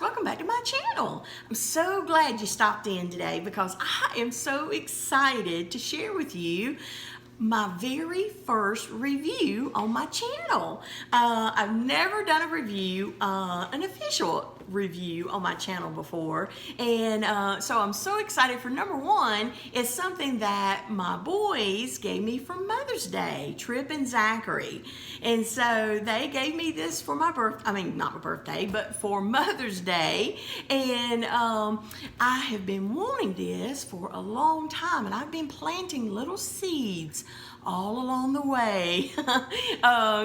welcome back to my channel. I'm so glad you stopped in today because I am so excited to share with you my very first review on my channel. I've never done a review, an official review on my channel before, and so I'm so excited for number one. It's something that my boys gave me for Mother's Day, Trip and Zachary, and so they gave me this for my not my birthday, but for Mother's Day, and I have been wanting this for a long time, and I've been planting little seeds all along the way,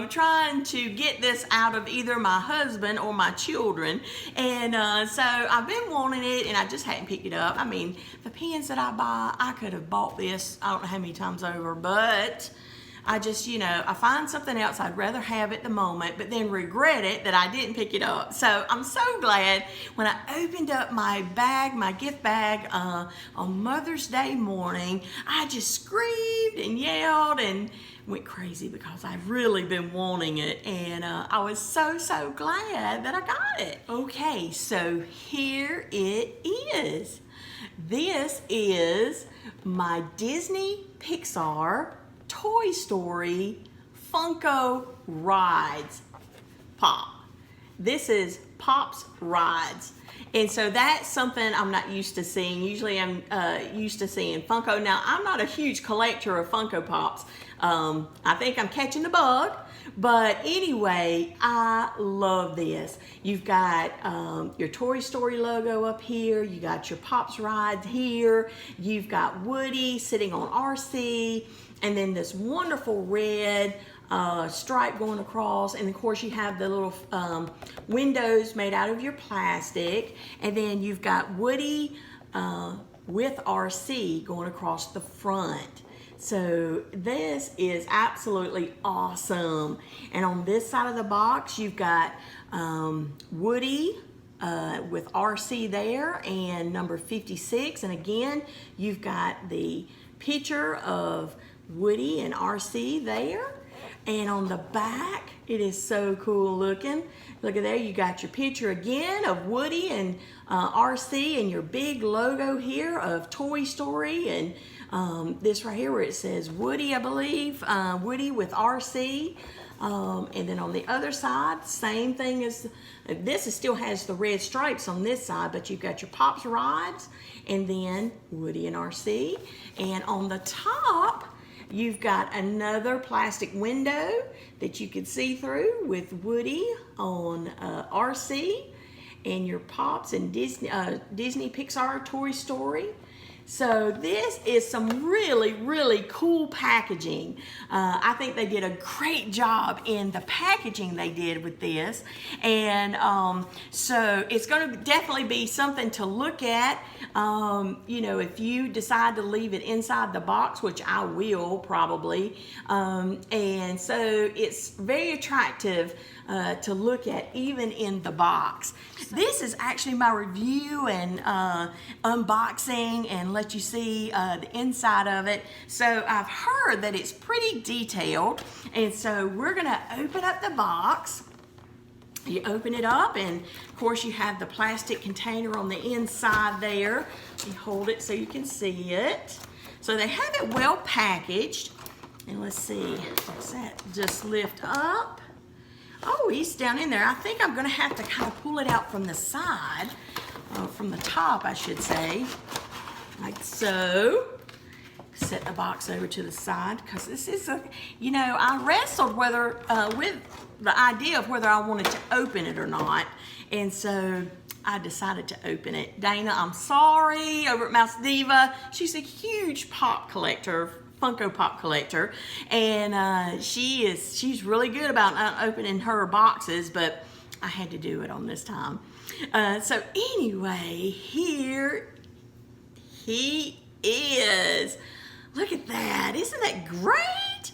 trying to get this out of either my husband or my children. And so I've been wanting it, and I just hadn't picked it up. I mean, the pens that I buy, I could have bought this I don't know how many times over, but I just, I find something else I'd rather have at the moment, but then regret it that I didn't pick it up. So I'm so glad when I opened up my bag, my gift bag on Mother's Day morning, I just screamed and yelled and went crazy because I've really been wanting it, and I was so glad that I got it. Okay, so here it is. This is my Disney Pixar Toy Story Funko Rides Pop. This is Pop's Rides. And so that's something I'm not used to seeing. Usually I'm used to seeing Funko. Now, I'm not a huge collector of Funko Pops. I think I'm catching the bug. But anyway, I love this. You've got your Toy Story logo up here. You got your Pop's Rides here. You've got Woody sitting on RC. And then this wonderful red stripe going across, and of course you have the little windows made out of your plastic, and then you've got Woody with RC going across the front. So this is absolutely awesome. And on this side of the box you've got Woody with RC there and number 56, and again you've got the picture of Woody and RC there. And on the back, it is so cool looking. Look at there, you got your picture again of Woody and RC, and your big logo here of Toy Story, and this right here where it says Woody, I believe, Woody with RC. And then on the other side, same thing as this, still has the red stripes on this side, but you've got your Pop's Rides and then Woody and RC. And on the top, you've got another plastic window that you can see through with Woody on RC and your Pops and Disney Pixar Toy Story. So this is some really cool packaging. I think they did a great job in the packaging they did with this. And so it's going to definitely be something to look at, if you decide to leave it inside the box, which I will probably. And so it's very attractive to look at even in the box. This is actually my review and unboxing, and let you see the inside of it. So I've heard that it's pretty detailed, and so we're gonna open up the box. You open it up, and of course you have the plastic container on the inside there. You hold it so you can see it. So they have it well packaged. And let's see, does that just lift up? Oh, he's down in there. I think I'm gonna have to kind of pull it out from the side, from the top, I should say, like so. Set the box over to the side, because this is I wrestled whether with the idea of whether I wanted to open it or not, and so I decided to open it. Dana, I'm sorry, over at Mouse Diva, she's a huge pop collector, Funko Pop collector, and she's really good about not opening her boxes, but I had to do it on this time. So anyway, here he is. Look at that. Isn't that great?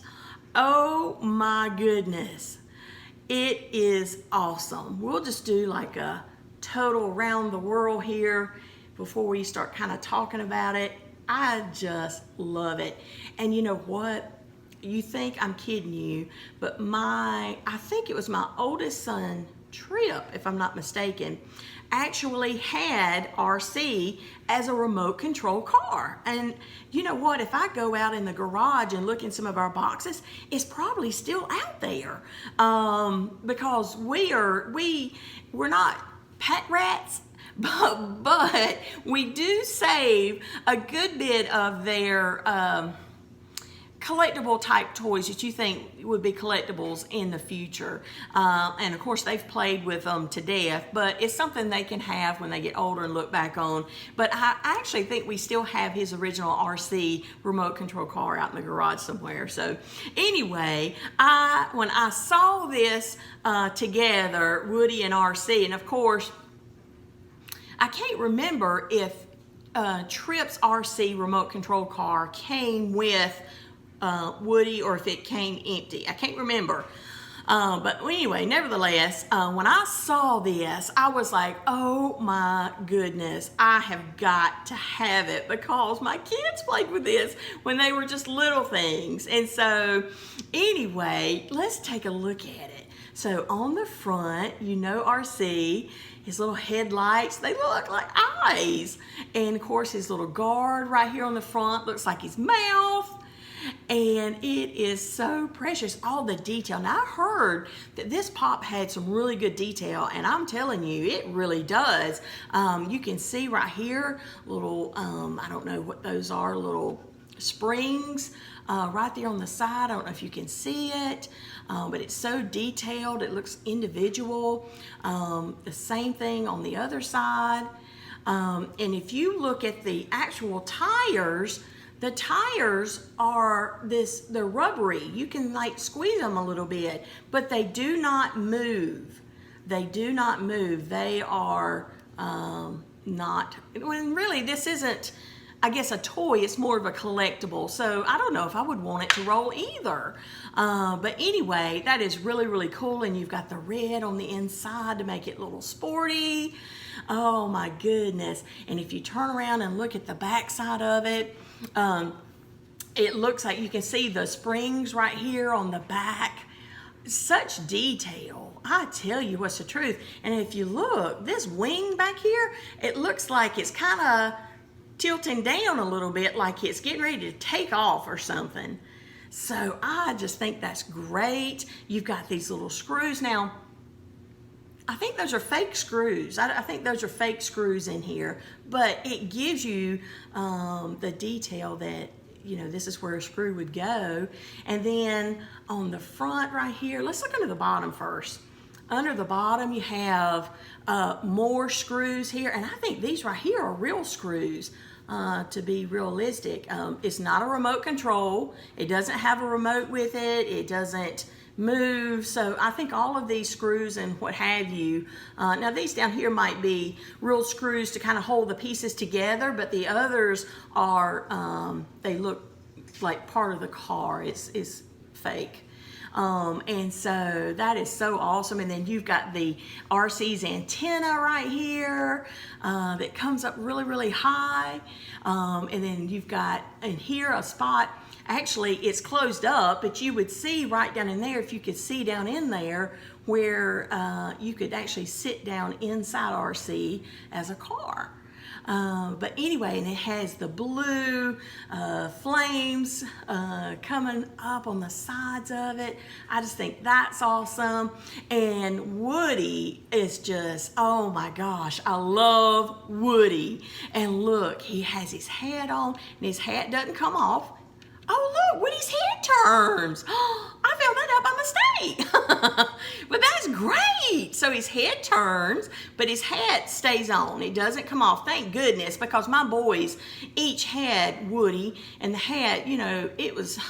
Oh my goodness. It is awesome. We'll just do like a total around the world here before we start kind of talking about it. I just love it. And you know what? You think I'm kidding you, but I think it was my oldest son, Trip, if I'm not mistaken, actually had RC as a remote control car. And you know what, if I go out in the garage and look in some of our boxes, it's probably still out there, because we're not pet rats, but we do save a good bit of their collectible type toys that you think would be collectibles in the future. And of course they've played with them to death, but it's something they can have when they get older and look back on. But I actually think we still have his original RC remote control car out in the garage somewhere. So anyway, when I saw this together, Woody and RC, and of course I can't remember if Trip's RC remote control car came with Woody or if it came empty. I can't remember. But anyway, nevertheless, when I saw this, I was like, oh my goodness, I have got to have it, because my kids played with this when they were just little things. And so anyway, let's take a look at it. So on the front, you know RC, his little headlights, they look like eyes. And of course his little guard right here on the front looks like his mouth. And it is so precious, all the detail. Now I heard that this pop had some really good detail, and I'm telling you, it really does. You can see right here, little, I don't know what those are, little springs right there on the side. I don't know if you can see it, but it's so detailed, it looks individual. The same thing on the other side. And if you look at the actual tires, the tires are they're rubbery. You can like squeeze them a little bit, but they do not move. They do not move. They are not, when really this isn't, I guess, a toy, it's more of a collectible. So I don't know if I would want it to roll either. But anyway, that is really, really cool. And you've got the red on the inside to make it a little sporty. Oh my goodness. And if you turn around and look at the back side of it, it looks like you can see the springs right here on the back. Such detail. I tell you what's the truth. And if you look, this wing back here, it looks like it's kind of tilting down a little bit, like it's getting ready to take off or something. So I just think that's great. You've got these little screws. Now, I think those are fake screws. I think those are fake screws in here, but it gives you the detail that, you know, this is where a screw would go. And then on the front right here, let's look under the bottom first. Under the bottom, you have more screws here, and I think these right here are real screws. To be realistic, it's not a remote control. It doesn't have a remote with it. It doesn't move. So I think all of these screws and what have you, now these down here might be real screws to kind of hold the pieces together, but the others are, they look like part of the car. It's fake. And so that is so awesome. And then you've got the RC's antenna right here that comes up really, really high. And then you've got in here a spot. Actually, it's closed up, but you would see right down in there, if you could see down in there, where you could actually sit down inside RC as a car. But anyway, and it has the blue flames coming up on the sides of it. I just think that's awesome. And Woody is just, oh my gosh, I love Woody. And look, he has his hat on, and his hat doesn't come off. Oh look, Woody's head turns. I found that out by mistake. But that's great. So his head turns, but his hat stays on. It doesn't come off. Thank goodness, because my boys each had Woody, and the hat, you know, it was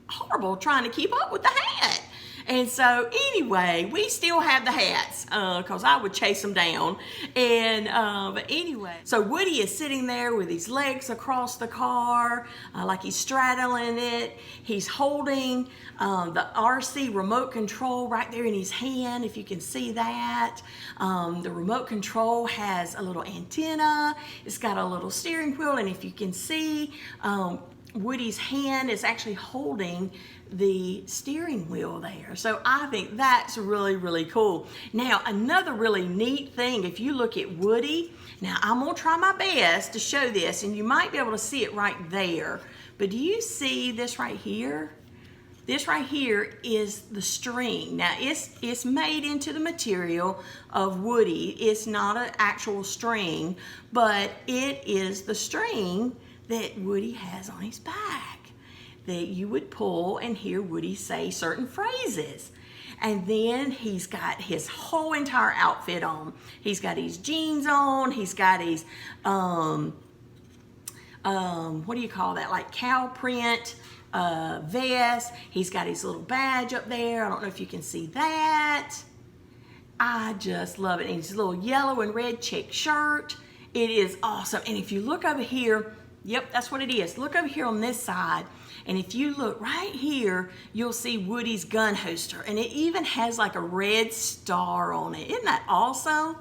horrible trying to keep up with the hat. And so anyway, we still have the hats because I would chase them down. And but anyway, so Woody is sitting there with his legs across the car, like he's straddling it. He's holding the RC remote control right there in his hand, if you can see that. The remote control has a little antenna. It's got a little steering wheel, and if you can see, Woody's hand is actually holding the steering wheel there. So I think that's really, really cool. Now, another really neat thing, if you look at Woody, now I'm gonna try my best to show this, and you might be able to see it right there. But do you see this right here? This right here is the string. Now it's made into the material of Woody. It's not an actual string, but it is the string that Woody has on his back that you would pull and hear Woody say certain phrases. And then he's got his whole entire outfit on. He's got his jeans on, he's got his, what do you call that, like cow print vest. He's got his little badge up there. I don't know if you can see that. I just love it. And his little yellow and red check shirt. It is awesome. And if you look over here, yep, that's what it is. Look over here on this side. And if you look right here, you'll see Woody's gun holster. And it even has like a red star on it. Isn't that awesome?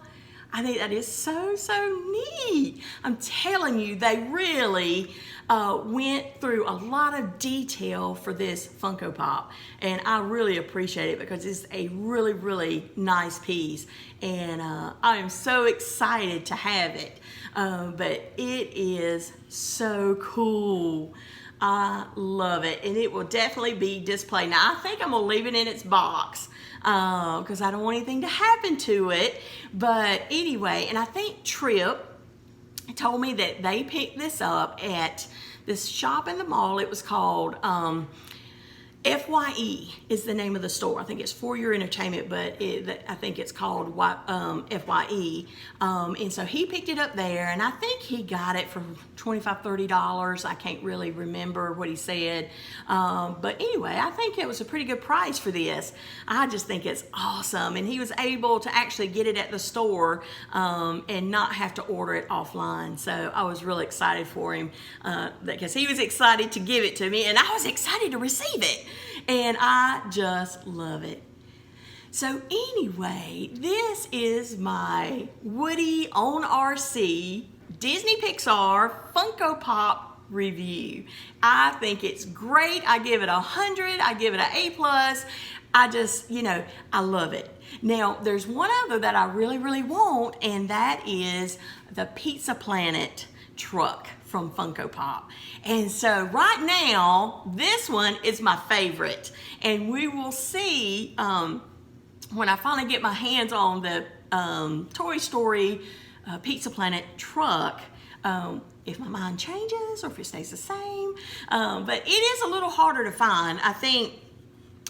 I think that is so, so neat. I'm telling you, they really went through a lot of detail for this Funko Pop. And I really appreciate it because it's a really, really nice piece. And I am so excited to have it. But it is so cool. I love it, and it will definitely be displayed. Now, I think I'm gonna leave it in its box because I don't want anything to happen to it. But anyway, and I think Trip told me that they picked this up at this shop in the mall. It was called FYE is the name of the store. I think it's For Your Entertainment, but I think it's called FYE. And so he picked it up there, and I think he got it for $25, $30. I can't really remember what he said. But anyway, I think it was a pretty good price for this. I just think it's awesome. And he was able to actually get it at the store and not have to order it offline. So I was really excited for him because he was excited to give it to me, and I was excited to receive it. And I just love it. So anyway, this is my Woody on RC Disney Pixar Funko Pop review. I think it's great. I give it 100. I give it an A+. I just, I love it. Now, there's one other that I really, really want, and that is the Pizza Planet truck from Funko Pop. And so right now, this one is my favorite. And we will see when I finally get my hands on the Toy Story Pizza Planet truck, if my mind changes or if it stays the same. But it is a little harder to find. I think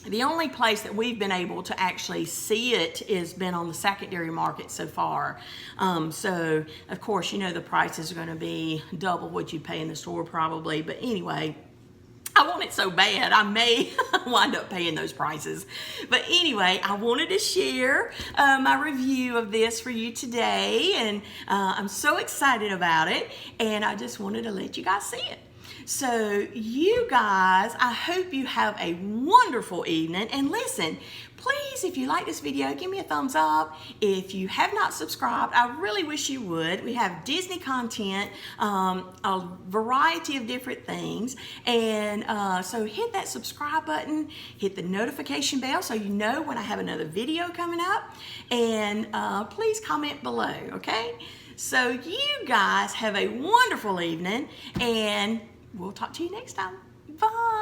the only place that we've been able to actually see it has been on the secondary market so far. So, of course, the prices are going to be double what you pay in the store probably. But anyway, I want it so bad, I may wind up paying those prices. But anyway, I wanted to share my review of this for you today. And I'm so excited about it. And I just wanted to let you guys see it. So you guys, I hope you have a wonderful evening. And listen, please, if you like this video, give me a thumbs up. If you have not subscribed, I really wish you would. We have Disney content, a variety of different things. And so hit that subscribe button, hit the notification bell so you know when I have another video coming up. And please comment below, okay? So you guys have a wonderful evening, and we'll talk to you next time. Bye.